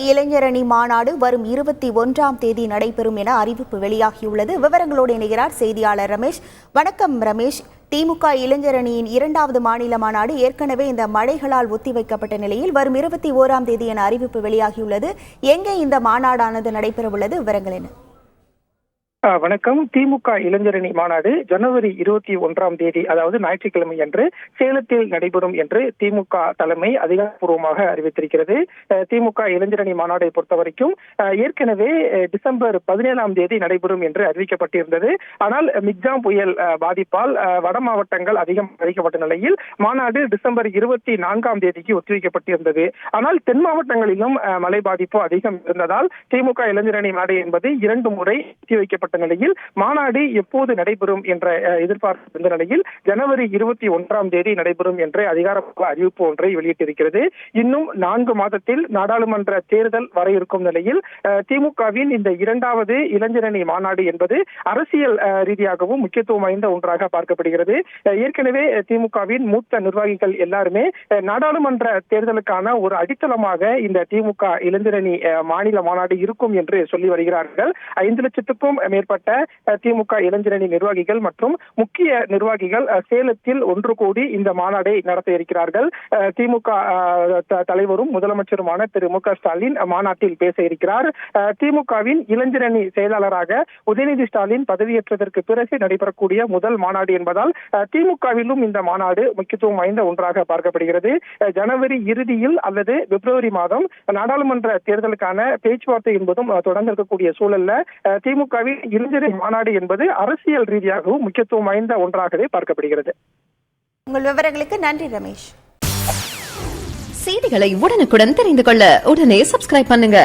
இளைஞரணி மாநாடு வரும் 21ஆம் தேதி நடைபெறும் என அறிவிப்பு வெளியாகியுள்ளது. விவரங்களோடு இணைகிறார் செய்தியாளர் ரமேஷ். வணக்கம் ரமேஷ். திமுக இளைஞரணியின் 2வது மாநில மாநாடு ஏற்கனவே இந்த மழைகளால் ஒத்திவைக்கப்பட்ட நிலையில் வரும் 21ஆம் தேதி என அறிவிப்பு வெளியாகியுள்ளது. எங்கே இந்த மாநாடானது நடைபெறவுள்ளது? விவரங்கள் என்ன? வணக்கம். திமுக இளைஞரணி மாநாடு ஜனவரி 21ஆம் தேதி, அதாவது ஞாயிற்றுக்கிழமை அன்று சேலத்தில் நடைபெறும் என்று திமுக தலைமை அதிகாரப்பூர்வமாக அறிவித்திருக்கிறது. திமுக இளைஞரணி மாநாட்டை பொறுத்தவரைக்கும் ஏற்கனவே டிசம்பர் 17ஆம் தேதி நடைபெறும் என்று அறிவிக்கப்பட்டிருந்தது. ஆனால் மிக்ஜாம் புயல் பாதிப்பால் வட மாவட்டங்கள் அதிகம் பாதிக்கப்பட்ட நிலையில் மாநாடு டிசம்பர் 24ஆம் தேதிக்கு ஒத்திவைக்கப்பட்டிருந்தது. ஆனால் தென் மாவட்டங்களிலும் மழை பாதிப்பு அதிகம் இருந்ததால் திமுக இளைஞரணி மாநாடு என்பது 2 முறை ஒத்திவைக்கப்பட்ட நிலையில் மாநாடு எப்போது நடைபெறும் என்ற எதிர்பார்ப்பு இருந்த நிலையில் ஜனவரி 21ஆம் தேதி நடைபெறும் என்ற அதிகாரப்பூர்வ அறிவிப்பு ஒன்றை வெளியிட்டிருக்கிறது. இன்னும் 4 மாதத்தில் நாடாளுமன்ற தேர்தல் வர இருக்கும் நிலையில் திமுகவின் இந்த 2வது இளைஞரணி மாநாடு என்பது அரசியல் ரீதியாகவும் முக்கியத்துவம் வாய்ந்த ஒன்றாக பார்க்கப்படுகிறது. ஏற்கனவே திமுகவின் மூத்த நிர்வாகிகள் எல்லாருமே நாடாளுமன்ற தேர்தலுக்கான ஒரு அடித்தளமாக இந்த திமுக இளைஞரணி மாநில மாநாடு இருக்கும் என்று சொல்லி வருகிறார்கள். 5 லட்சத்துக்கும் மேற்பட்ட திமுக இளைஞரணி நிர்வாகிகள் மற்றும் முக்கிய நிர்வாகிகள் சேலத்தில் ஒன்று கூடி இந்த மாநாடை நடத்த இருக்கிறார்கள். திமுக தலைவரும் முதலமைச்சருமான திரு மு க ஸ்டாலின் மாநாட்டில் பேச இருக்கிறார். திமுகவின் இளைஞரணி செயலாளராக உதயநிதி ஸ்டாலின் பதவியேற்றதற்கு பிறகு நடைபெறக்கூடிய முதல் மாநாடு என்பதால் திமுகவிலும் இந்த மாநாடு முக்கியத்துவம் வாய்ந்த ஒன்றாக பார்க்கப்படுகிறது. ஜனவரி இறுதியில் அல்லது பிப்ரவரி மாதம் நாடாளுமன்ற தேர்தலுக்கான பேச்சுவார்த்தை என்பதும் தொடங்க இருக்கக்கூடிய சூழல்ல திமுகவின் இளைஞரணி மாநாடு என்பது அரசியல் ரீதியாகவும் முக்கியத்துவம் வாய்ந்த ஒன்றாகவே பார்க்கப்படுகிறது. உங்கள் விவரங்களுக்கு நன்றி ரமேஷ். செய்திகளை உடனுக்குடன் தெரிந்து கொள்ள உடனே சப்ஸ்கிரைப் பண்ணுங்க.